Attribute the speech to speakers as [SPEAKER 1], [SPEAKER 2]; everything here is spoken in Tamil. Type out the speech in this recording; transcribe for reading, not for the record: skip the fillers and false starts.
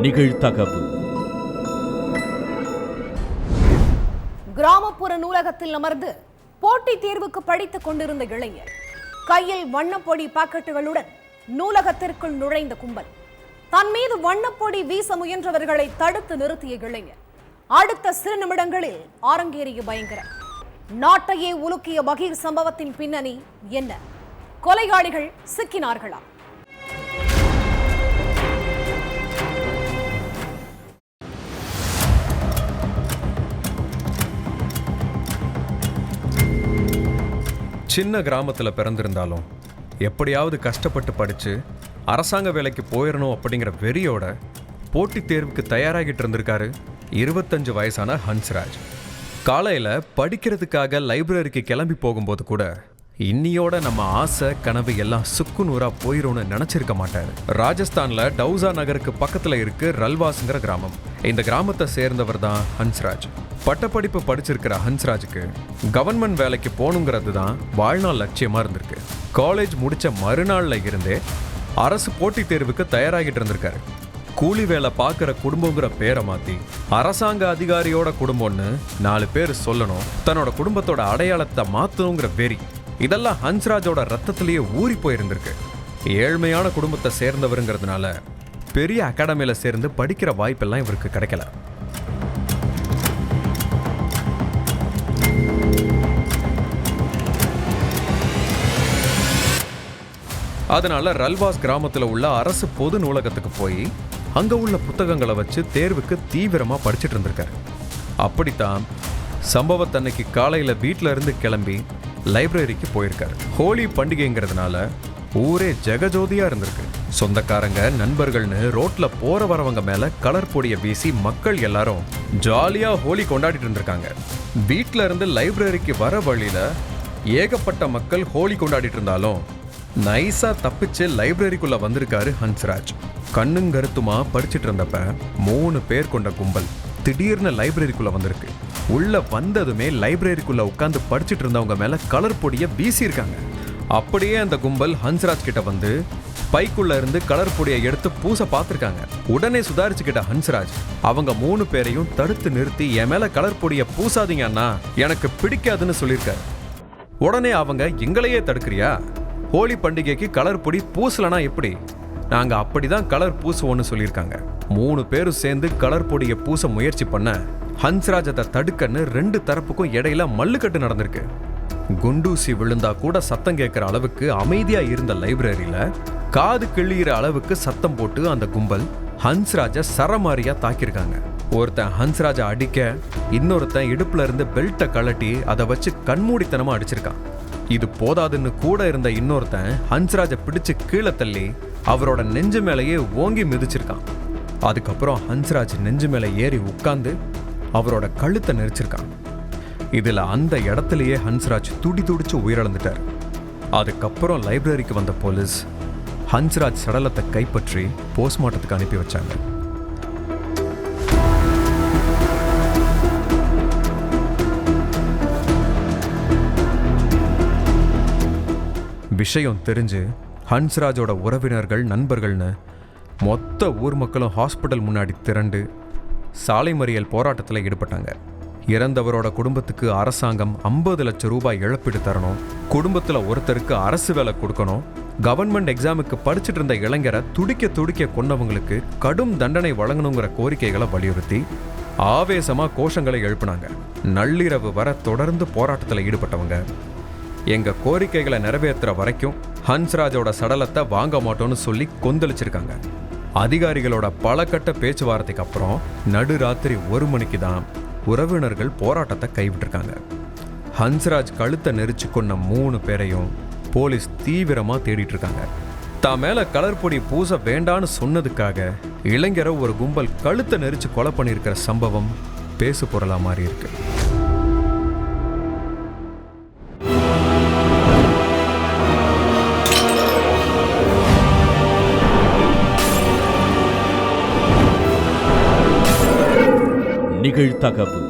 [SPEAKER 1] நிகழ்தகவு.
[SPEAKER 2] கிராமப்புற நூலகத்தில் அமர்ந்து போட்டித் தேர்வுக்கு படித்துக் கொண்டிருந்த இளைஞர் கையில் வண்ணப்பொடி பாக்கெட்டுகளுடன் நூலகத்திற்குள் நுழைந்த கும்பல் தன் மீது வண்ணப்பொடி வீச முயன்றவர்களை தடுத்து நிறுத்திய இளைஞர் அடுத்த சில நிமிடங்களில் அரங்கேறிய பயங்கரம். நாட்டையே உலுக்கிய பகீர் சம்பவத்தின் பின்னணி என்ன? கொலையாளிகள் சிக்கினார்களா?
[SPEAKER 3] சின்ன கிராமத்தில் பிறந்திருந்தாலும் எப்படியாவது கஷ்டப்பட்டு படித்து அரசாங்க வேலைக்கு போயிடணும் அப்படிங்கிற வெறியோட போட்டித் தேர்வுக்கு தயாராகிட்டு இருந்திருக்காரு 25 வயசான ஹன்ஸ்ராஜ். காலையில் படிக்கிறதுக்காக லைப்ரரிக்கு கிளம்பி போகும்போது கூட இன்னியோட நம்ம ஆசை கனவு எல்லாம் சுக்குநூறா போயிரும்னு நினைச்சிருக்க மாட்டாரு. ராஜஸ்தான்ல டவுசா நகருக்கு பக்கத்துல இருக்கு ரல்வாஸ்ங்கிற கிராமம். இந்த கிராமத்தை சேர்ந்தவர் தான் ஹன்ஸ்ராஜ். பட்டப்படிப்பு படிச்சிருக்கிற ஹன்ஸ்ராஜுக்கு கவர்மெண்ட் வேலைக்கு போகணுங்கிறது தான் வாழ்நாள் லட்சியமா இருந்திருக்கு. காலேஜ் முடிச்ச மறுநாள்ல இருந்தே அரசு போட்டித் தேர்வுக்கு தயாராகிட்டு இருந்திருக்காரு. கூலி வேலை பார்க்குற குடும்பங்கிற பேரை மாற்றி அரசாங்க அதிகாரியோட குடும்பம்னு 4 பேர் சொல்லணும், தன்னோட குடும்பத்தோட அடையாளத்தை மாற்றணுங்கிற வெறி இதெல்லாம் ஹன்ஸ்ராஜோட ரத்தத்திலேயே ஊறி போயிருந்திருக்கு. ஏழ்மையான குடும்பத்தை சேர்ந்தவருங்கிறதுனால பெரிய அகாடமியில் சேர்ந்து படிக்கிற வாய்ப்பெல்லாம் இவருக்கு கிடைக்கல. அதனால ரல்வாஸ் கிராமத்தில் உள்ள அரசு பொது நூலகத்துக்கு போய் அங்கே உள்ள புத்தகங்களை வச்சு தேர்வுக்கு தீவிரமாக படிச்சுட்டு இருந்திருக்காரு. அப்படித்தான் சம்பவத்தன்னைக்கு காலையில் வீட்டில் இருந்து கிளம்பி லைப்ரரிக்கு போயிருக்காரு. ஹோலி பண்டிகைங்கிறதுனால ஊரே ஜெகஜோதியா இருந்திருக்கு. சொந்தக்காரங்க நண்பர்கள்னு ரோட்ல போற வரவங்க மேல கலர் பொடியை வீசி மக்கள் எல்லாரும் ஜாலியா ஹோலி கொண்டாடிட்டு இருந்திருக்காங்க. வீட்டில இருந்து லைப்ரரிக்கு வர வழியில ஏகப்பட்ட மக்கள் ஹோலி கொண்டாடிட்டு இருந்தாலும் நைஸா தப்பிச்சு லைப்ரரிக்குள்ள வந்திருக்காரு ஹன்ஸ்ராஜ். கண்ணுங்கருத்துமா படிச்சுட்டு இருந்தப்ப 3 பேர் கொண்ட கும்பல் திடீர்னு லைப்ரரிக்குள்ள வந்திருக்கு. உள்ள வந்ததுமே லைப்ரரிக்குள்ள உட்காந்து படிச்சுட்டு இருந்தவங்க மேல கலர் பொடியை வீசியிருக்காங்க. அப்படியே அந்த கும்பல் ஹன்ஸ்ராஜ் கிட்ட வந்து பைக்குள்ள இருந்து கலர் பொடியை எடுத்து பூச பார்த்திருக்காங்க. உடனே சுதாரிச்சுக்கிட்ட ஹன்ஸ்ராஜ் அவங்க 3 பேரையும் தடுத்து நிறுத்தி என் மேல கலர் பொடியை பூசாதீங்கன்னா எனக்கு பிடிக்காதுன்னு சொல்லியிருக்காரு. உடனே அவங்க எங்களையே தடுக்கிறியா? ஹோலி பண்டிகைக்கு கலர் பொடி பூசலனா எப்படி? நாங்க அப்படிதான் கலர் பூசுவோன்னு சொல்லியிருக்காங்க. 3 பேரும் சேர்ந்து கலர் பொடியை பூச முயற்சி பண்ண ஹன்ஸ்ராஜ் அதை தடுக்கன்னு 2 தரப்புக்கும் இடையில மல்லுக்கட்டு நடந்திருக்கு. குண்டூசி விழுந்தா கூட சத்தம் கேட்கிற அளவுக்கு அமைதியா இருந்த லைப்ரரியில காது கிள்ளிகிற அளவுக்கு சத்தம் போட்டு அந்த கும்பல் ஹன்ஸ்ராஜை சரமாரியா தாக்கியிருக்காங்க. ஒருத்தன் ஹன்ஸ்ராஜை அடிக்க இன்னொருத்தன் இடுப்புல இருந்து பெல்ட்டை கழட்டி அதை வச்சு கண்மூடித்தனமா அடிச்சிருக்கான். இது போதாதுன்னு கூட இருந்த இன்னொருத்தன் ஹன்ஸ்ராஜை பிடிச்சு கீழே தள்ளி அவரோட நெஞ்சு மேலேயே ஓங்கி மிதிச்சிருக்கான். அதுக்கப்புறம் ஹன்ஸ்ராஜ் நெஞ்சு மேலே ஏறி உட்கார்ந்து அவரோட கழுத்தை நெரிச்சிருக்கான். இதுல அந்த இடத்துலயே ஹன்ஸ்ராஜ் துடிச்சு உயிரிழந்துட்டார். அதுக்கப்புறம் லைப்ரரிக்கு வந்த போலீஸ் ஹன்ஸ்ராஜ் சடலத்தை கைப்பற்றி போஸ்ட்மார்ட்டத்துக்கு அனுப்பி வச்சாங்க. விஷயம் தெரிஞ்சு ஹன்ஸ்ராஜோட உறவினர்கள் நண்பர்கள்னு மொத்த ஊர் மக்களும் ஹாஸ்பிட்டல் முன்னாடி திரண்டு சாலை மறியல் போராட்டத்தில் ஈடுபட்டாங்க. இறந்தவரோட குடும்பத்துக்கு அரசாங்கம் 50 லட்சம் ரூபாய் இழப்பீடு தரணும், குடும்பத்தில் ஒருத்தருக்கு அரசு வேலை கொடுக்கணும், கவர்மெண்ட் எக்ஸாமுக்கு படிச்சுட்டு இருந்த இளைஞரை துடிக்க கொண்டவங்களுக்கு கடும் தண்டனை வழங்கணுங்கிற கோரிக்கைகளை வலியுறுத்தி ஆவேசமா கோஷங்களை எழுப்பினாங்க. நள்ளிரவு வர தொடர்ந்து போராட்டத்தில் ஈடுபட்டவங்க எங்க கோரிக்கைகளை நிறைவேற்றுற வரைக்கும் ஹன்ஸ்ராஜோட சடலத்தை வாங்க மாட்டோம்னு சொல்லி கொந்தளிச்சிருக்காங்க. அதிகாரிகளோட பல கட்ட பேச்சுவார்த்தைக்கு அப்புறம் நடுராத்திரி 1 மணிக்கு தான் உறவினர்கள் போராட்டத்தை கைவிட்டிருக்காங்க. ஹன்ஸ்ராஜ் கழுத்தை நெரிச்சு கொண்ட 3 பேரையும் போலீஸ் தீவிரமா தேடிட்டு இருக்காங்க. தான் மேல கலர் பொடி பூச வேண்டான்னு சொன்னதுக்காக இளைஞரை ஒரு கும்பல் கழுத்தை நெரிச்சு கொலை பண்ணியிருக்கிற சம்பவம் பேசு பொருளா மாறி இருக்கு.
[SPEAKER 1] நிகழ்தகவு.